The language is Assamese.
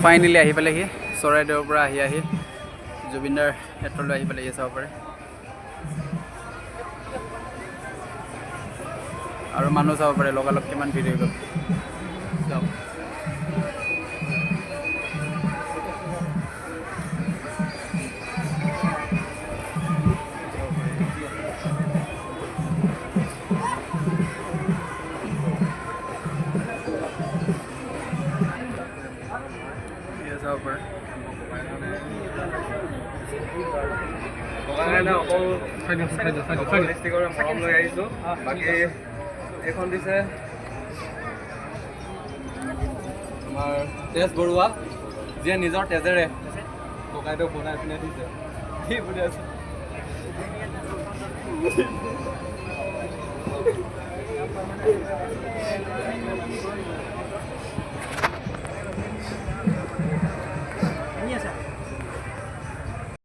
ফাইনেলি আহি পালেহি চৰাইদেউৰ পৰা আহি জুবিনদাৰ ক্ষেত্ৰলৈ আহি পালেহি চাব পাৰে আৰু মানুহ চাব পাৰে লগালগ কিমান ভিৰ হৈ গ'ল চাওক চাব পাৰে ডিষ্ট্ৰিক্টৰ মৰম লৈ আহিছোঁ বাকী এইখন দিছে আমাৰ তেজ বৰুৱা যিয়ে নিজৰ তেজেৰে ককাইদেউক বনাই পিনে দিছে কি বুলি আছে